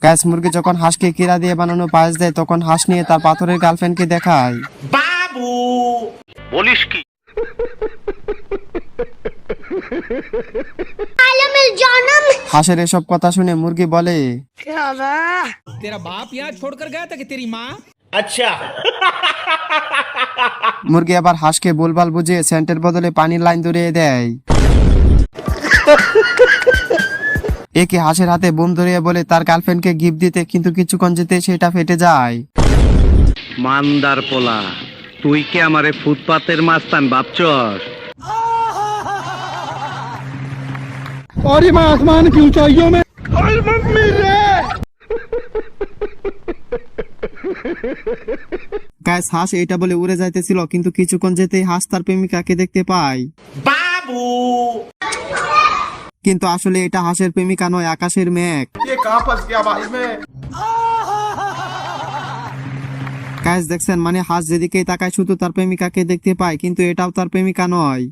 Guys মুরগি যখন হাঁসকে কেরা দিয়ে বানানো পায়েস দেয় তখন হাঁস নিয়ে তার পাথরের গার্লফ্রেন্ডকে দেখায়। বাবু বলিস কি? হাঁসের এসব কথা শুনে মুরগি বলে, तेरा बाप यहाँ छोड़कर गया था कि तेरी माँ? আচ্ছা। মুরগি আবার হাঁসকে ভুলভাল বুঝিয়ে সেন্টের বদলে পানির লাইন ধরিয়ে দেয়। একে হাঁসের হাতে বোম ধরিয়ে বলে তার গার্লফ্রেন্ডকে গিফট দিতে, কিন্তু কিছুক্ষণ যেতে সেটা ফেটে যায়। মান্দার পোলা, তুই কি আমারে ফুটপাতের মাস্তান ভাবছস? গাইস হাঁস এটা বলে উড়ে যাইতেছিল, কিন্তু কিছুক্ষণ যেতেই হাঁস তার প্রেমিকাকে দেখতে পায়। বাবু কিন্তু আসলে এটা হাঁসের প্রেমিকা নয়, আকাশের মেঘ। গাইস দেখছেন, মানে হাঁস যেদিকেই তাকায় শুধু তার প্রেমিকাকে দেখতে পায়, কিন্তু এটাও তার প্রেমিকা নয়।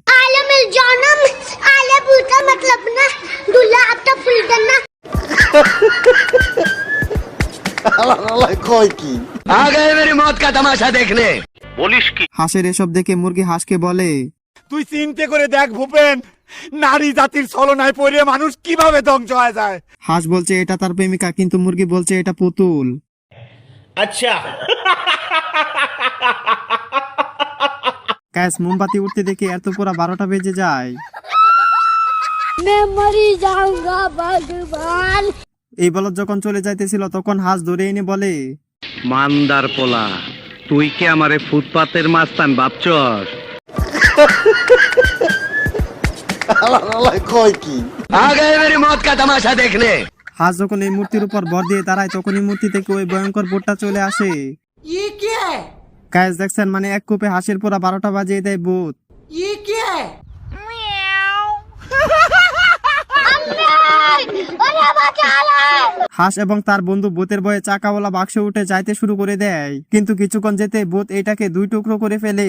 आ गए मेरी मौत का तमाशा देखने। বলিস কি? হাঁসের এসব দেখে মুরগি হাঁসকে বলে, তুই চিন্তা করে দেখ ভূপেন, নারী জাতির ছলনায় পড়ে মানুষ কিভাবে ধ্বংস হয়ে যায়। হাঁস বলছে এটা তার প্রেমিকা, কিন্তু মুরগি বলছে এটা পুতুল। আচ্ছা। গ্যাস মোমবাতি উঠতে দেখে এত পুরা 12টা বেজে যায়। এই বলদ যখন চলে যাইতেছিল তখন হাঁস ধরে এনে বলে, মান্দার পোলা, তুই কি আমারে ফুটপাতের মাস্তান ভাবছস? आ गए मेरी मौत का तमाशा देखने। হাঁস যখন এই মূর্তির উপর ভর দিয়ে দাঁড়ায় তখন এই মূর্তি থেকে ওই ভয়ঙ্কর বোটটা চলে আসে। গ্যাস দেখছেন, মানে এক কূপে হাঁসের পুরা 12টা বাজিয়ে দেয় ভূত। হাঁস এবং তার বন্ধু ভূতের ভয়ে চাকাওয়ালা বাক্স উঠে যাইতে শুরু করে দেয়, কিন্তু কিছুক্ষণ যেতে ভূত এটাকে 2 টুকরো করে ফেলে।